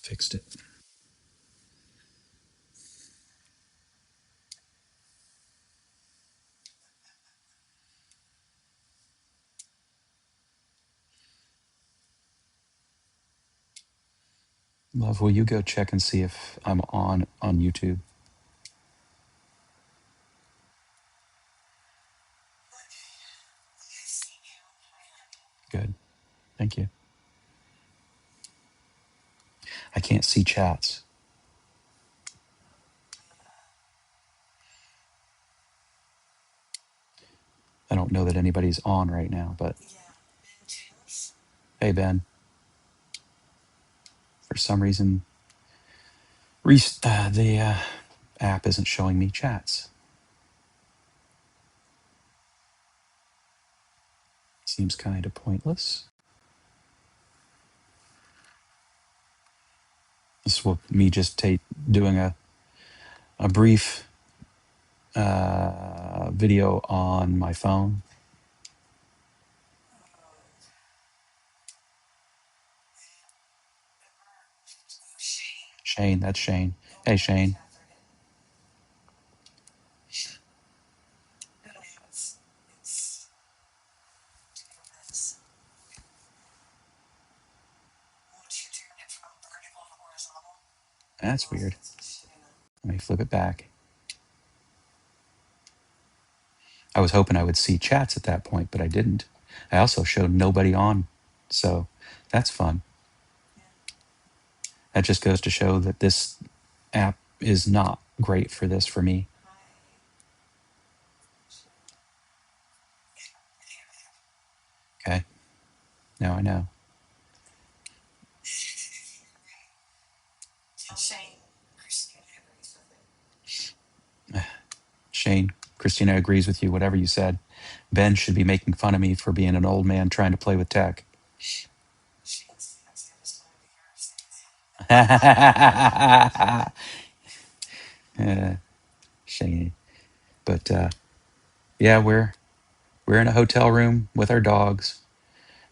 Fixed it. Love, will you go check and see if I'm on YouTube? Good. Thank you. I can't see chats. I don't know that anybody's on right now, but hey, Ben. For some reason, the app isn't showing me chats. Seems kind of pointless. This will me just doing a brief video on my phone. Shane, that's Shane. Hey, Shane. That's weird. Let me flip it back. I was hoping I would see chats at that point, but I didn't. I also showed nobody on, so that's fun. That just goes to show that this app is not great for this for me. Okay, now I know. Shane, Christina agrees with you, whatever you said. Ben should be making fun of me for being an old man trying to play with tech. Shane. But yeah, we're in a hotel room with our dogs.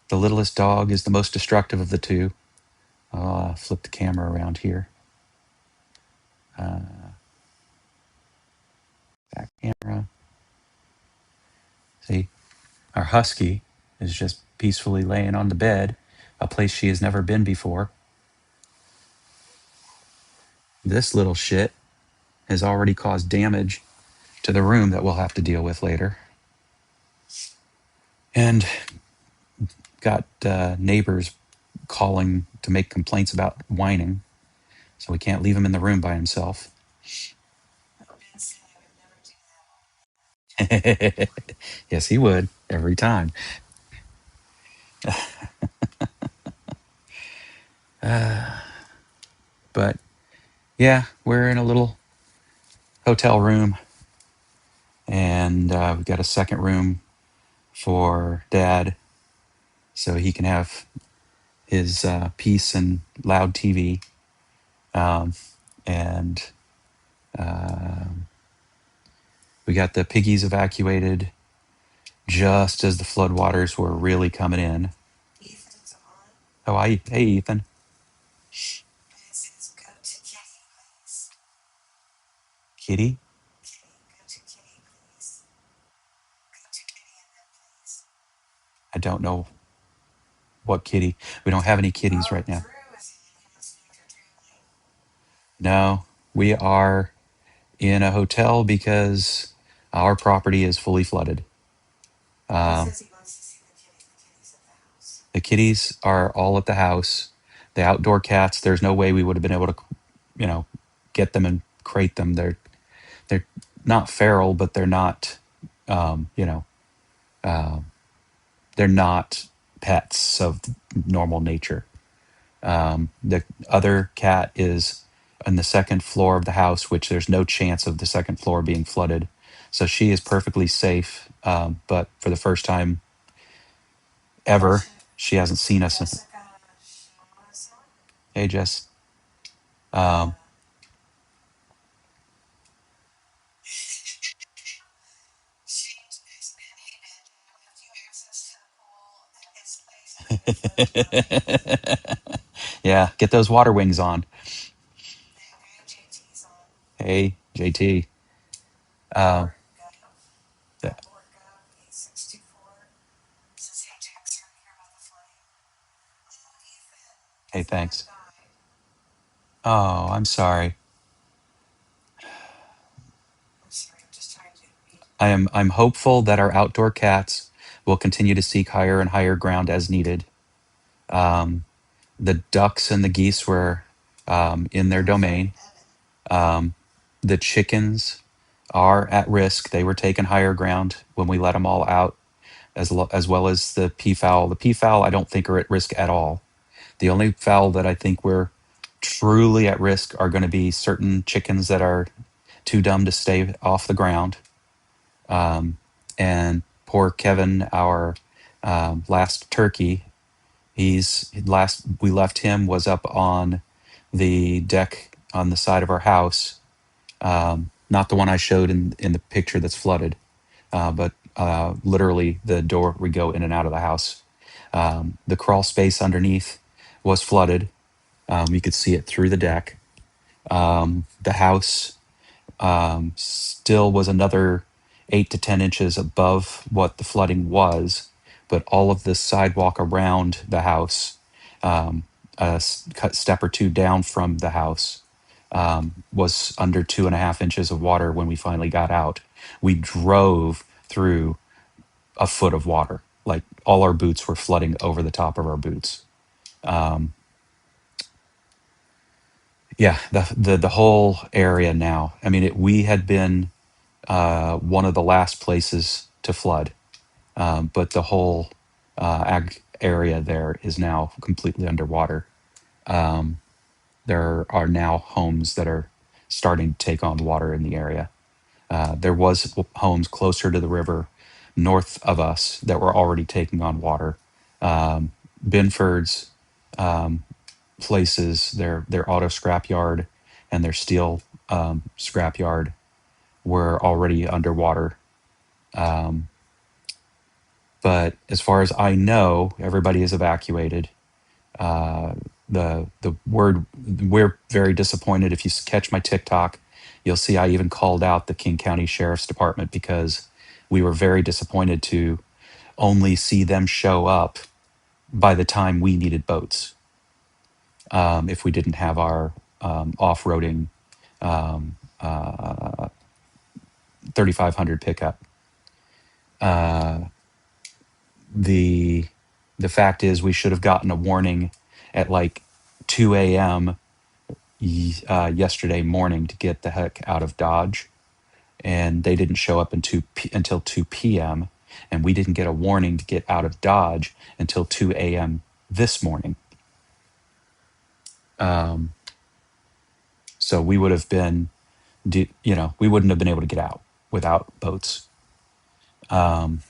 The littlest dog is the most destructive of the two. I'll flip the camera around here. Back camera. See, our husky is just peacefully laying on the bed, a place she has never been before. This little shit has already caused damage to the room that we'll have to deal with later. And got neighbors calling to make complaints about whining. So we can't leave him in the room by himself. Yes, he would every time. But yeah, we're in a little hotel room, and we've got a second room for Dad, so he can have his peace and loud TV. And we got the piggies evacuated just as the floodwaters were really coming in. Oh, hey, Ethan. Kitty? I don't know what kitty. We don't have any kitties right now. No, we are in a hotel because our property is fully flooded. The kitties are all at the house. The outdoor cats, there's no way we would have been able to, get them and crate them. They're not feral, but they're not, um, you know, uh, they're not pets of normal nature. The other cat is on the second floor of the house, which there's no chance of the second floor being flooded. So she is perfectly safe. But for the first time ever, she hasn't seen us. Hey, Jess. Um, Yeah, get those water wings on. Hey, JT. Uh, th- hey, thanks. Oh, I'm sorry. I'm hopeful that our outdoor cats will continue to seek higher and higher ground as needed. Um, the ducks and the geese were in their domain. Um, the chickens are at risk. They were taken higher ground when we let them all out, as well as the peafowl. The peafowl, I don't think, are at risk at all. The only fowl that I think we're truly at risk are going to be certain chickens that are too dumb to stay off the ground. Um, and poor Kevin, our last turkey, he's last we left him was up on the deck on the side of our house. Not the one I showed in the picture that's flooded, but literally the door we go in and out of the house. The crawl space underneath was flooded. You could see it through the deck. The house still was another 8 to 10 inches above what the flooding was, but all of the sidewalk around the house, cut step or two down from the house, was under 2.5 inches of water when we finally got out. We drove through a foot of water. Like all our boots were flooding over the top of our boots. Um, yeah, the whole area now. I mean, we had been one of the last places to flood, but the whole ag area there is now completely underwater. Um, there are now homes that are starting to take on water in the area. There was homes closer to the river north of us that were already taking on water. Binford's um, places, their auto scrap yard and their steel scrap yard were already underwater. Um, but as far as I know, everybody is evacuated. Uh, the word we're very disappointed. If you catch my TikTok, you'll see I even called out the King County Sheriff's Department because we were very disappointed to only see them show up by the time we needed boats. If we didn't have our off-roading um, uh, 3500 pickup. Uh, the the fact is we should have gotten a warning at like 2 a.m. Yesterday morning to get the heck out of Dodge, and they didn't show up until 2 p.m. and we didn't get a warning to get out of Dodge until 2 a.m. this morning. Um, so we would have been, we wouldn't have been able to get out without boats. Um,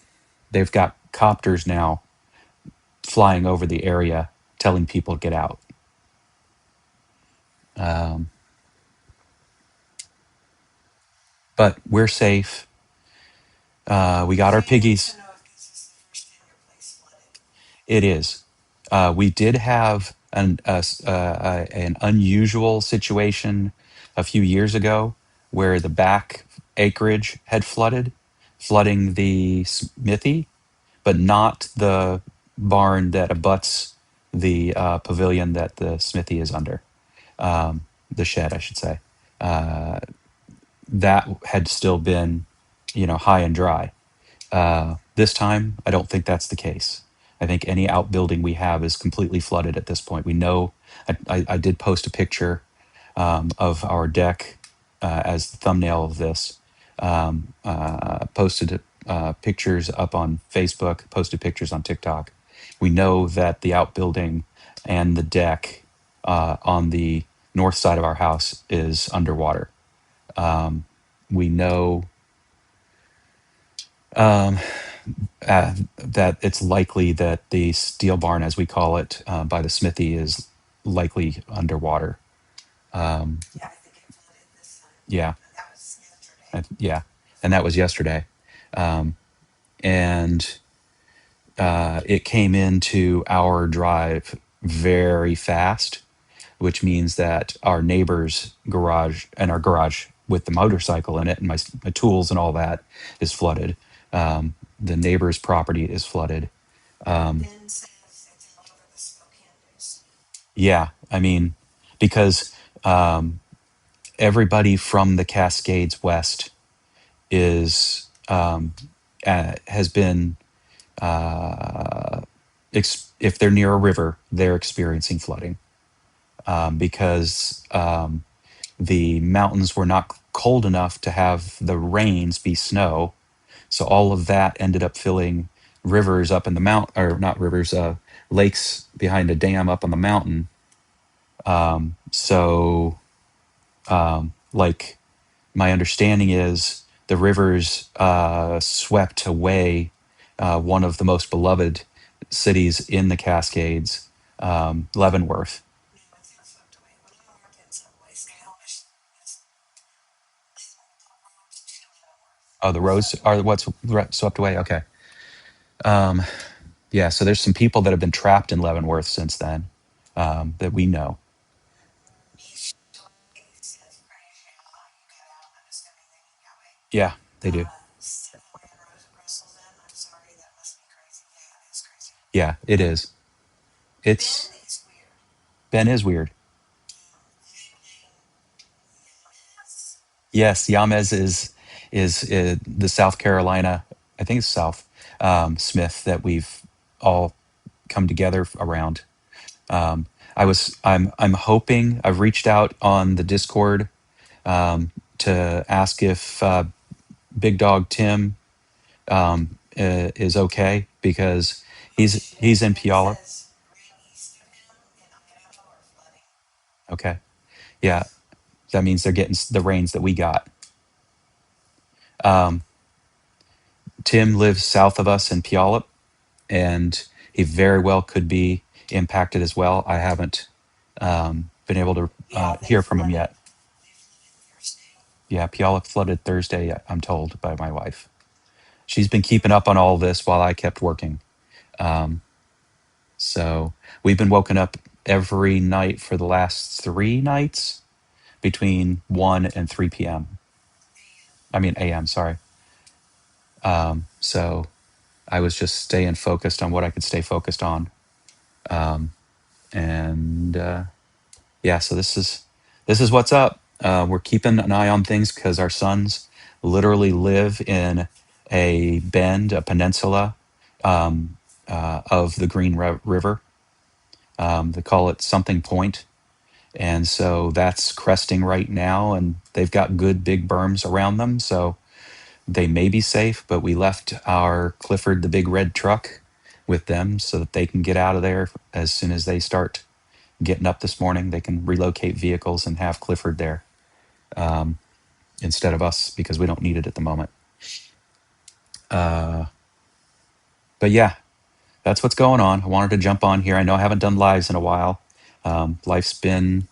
they've got copters now flying over the area telling people to get out. Um, but we're safe. We got our piggies. It is. We did have an unusual situation a few years ago where the back acreage had flooded, flooding the Smithy, but not the barn that abuts the pavilion that the Smithy is under, the shed, I should say. Uh, that had still been, high and dry. This time, I don't think that's the case. I think any outbuilding we have is completely flooded at this point. We know. I did post a picture of our deck as the thumbnail of this. Posted pictures up on Facebook. Posted pictures on TikTok. We know that the outbuilding and the deck on the north side of our house is underwater. We know um, that it's likely that the steel barn, as we call it, by the smithy, is likely underwater. Um, yeah, yeah, and that was yesterday, um, and it came into our drive very fast. which means that our neighbor's garage and our garage with the motorcycle in it and my tools and all that is flooded. The neighbor's property is flooded. Um, yeah, I mean, because um, everybody from the Cascades West is has been if they're near a river, they're experiencing flooding because the mountains were not cold enough to have the rains be snow. So all of that ended up filling rivers up in the mount, or not rivers, lakes behind a dam up on the mountain. So, like, my understanding is the rivers swept away one of the most beloved cities in the Cascades, Leavenworth. Oh, the roads are what's swept away. Okay. Yeah. So there's some people that have been trapped in Leavenworth since then that we know. Yeah, they do. Yeah, it is. It's Ben is weird. Yes, Yamez is the South Carolina. I think it's South Smith that we've all come together around. Um, I'm hoping I've reached out on the Discord to ask if Big Dog Tim is okay because he's in Puyallup. Okay, yeah, that means they're getting the rains that we got. Um, Tim lives south of us in Puyallup, and he very well could be impacted as well. I haven't been able to hear from him yet. Yeah, Puyallup flooded Thursday, I'm told by my wife. She's been keeping up on all this while I kept working. Um, so we've been woken up every night for the last 3 nights between 1 and 3 p.m. I mean, a.m., sorry. So I was just staying focused on what I could stay focused on. And yeah, so this is what's up. We're keeping an eye on things because our sons literally live in a bend, a peninsula of the River. They call it something point, and so that's cresting right now, and they've got good big berms around them, so they may be safe. But we left our Clifford, the big red truck, with them so that they can get out of there as soon as they start getting up this morning. They can relocate vehicles and have Clifford there instead of us because we don't need it at the moment. But yeah, that's what's going on. I wanted to jump on here. I know I haven't done lives in a while. Life's been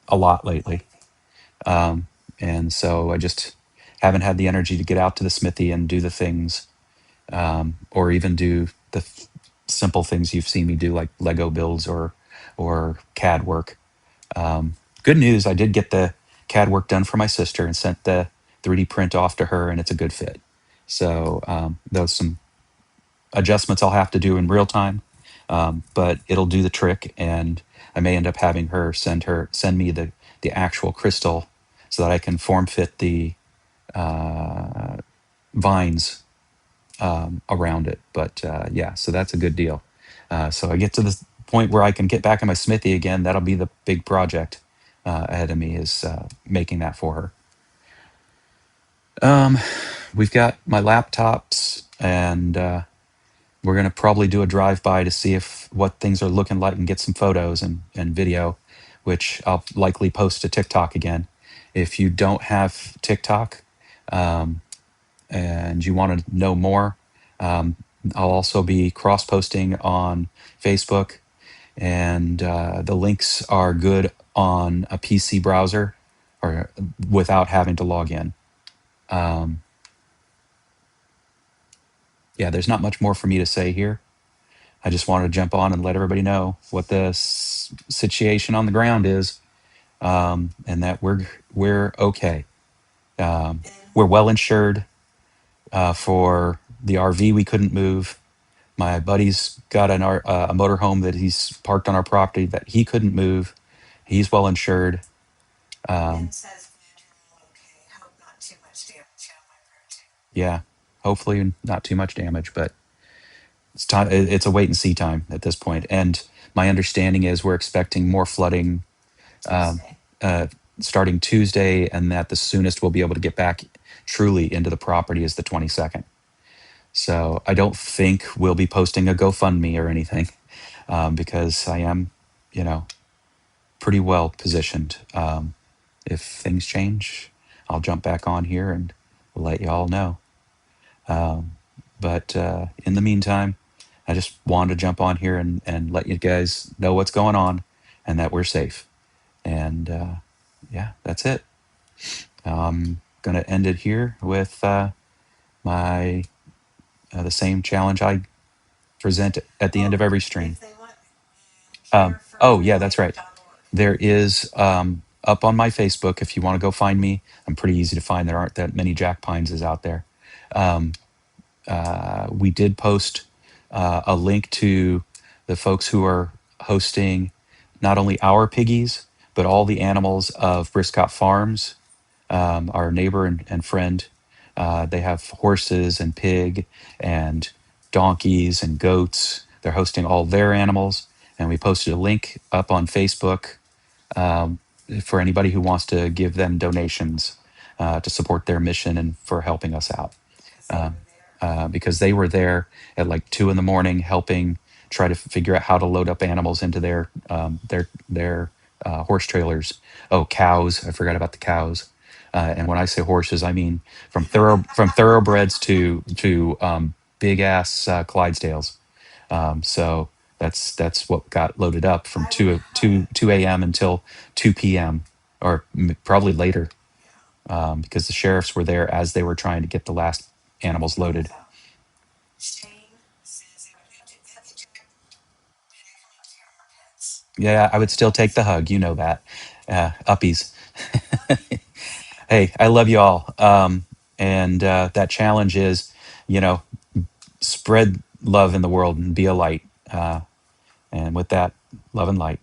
a lot lately. And so I just haven't had the energy to get out to the smithy and do the things, or even do the simple things you've seen me do, like Lego builds or CAD work. Good news, I did get the CAD work done for my sister and sent the 3D print off to her, and it's a good fit. So those some adjustments I'll have to do in real time, but it'll do the trick. And I may end up having her send me the actual crystal so that I can form fit the vines around it. But yeah, so that's a good deal. So I get to the point where I can get back in my smithy again. That'll be the big project ahead of me, is making that for her. We've got my laptops, and we're going to probably do a drive by to see if what things are looking like and get some photos and video, which I'll likely post to TikTok again. If you don't have TikTok and you want to know more, I'll also be cross posting on Facebook, and the links are good on a PC browser or without having to log in. Yeah, there's not much more for me to say here. I just wanted to jump on and let everybody know what the situation on the ground is, and that we're okay. Um, we're well insured for the RV we couldn't move. My buddy's got a motorhome that he's parked on our property that he couldn't move. He's well insured. Um, yeah, hopefully not too much damage, but it's time. It's a wait and see time at this point. And my understanding is we're expecting more flooding um, uh, starting Tuesday, and that the soonest we'll be able to get back truly into the property is the 22nd. So I don't think we'll be posting a GoFundMe or anything, because I am, you know, pretty well positioned. If things change, I'll jump back on here and let y'all know. Um, but in the meantime, I just wanted to jump on here and let you guys know what's going on and that we're safe. And yeah, that's it. I'm going to end it here with my the same challenge I present at the end of every stream. Oh, yeah, that's right. There is up on my Facebook, if you want to go find me, I'm pretty easy to find. There aren't that many Jack Pineses out there. Um, we did post a link to the folks who are hosting not only our piggies, but all the animals of Briscott Farms, our neighbor and friend. They have horses and pig and donkeys and goats. They're hosting all their animals. And we posted a link up on Facebook um, for anybody who wants to give them donations to support their mission and for helping us out. Um, because they were there at like 2 in the morning helping try to figure out how to load up animals into their horse trailers. Oh, cows! I forgot about the cows. And when I say horses, I mean from thoroughbreds to big ass Clydesdales. So that's what got loaded up from 2 a.m. until 2 p.m. or probably later, because the sheriffs were there as they were trying to get the last animals loaded. Yeah, I would still take the hug. You know that. Uppies. Hey, I love you all. And that challenge is, you know, spread love in the world and be a light. And with that, love and light.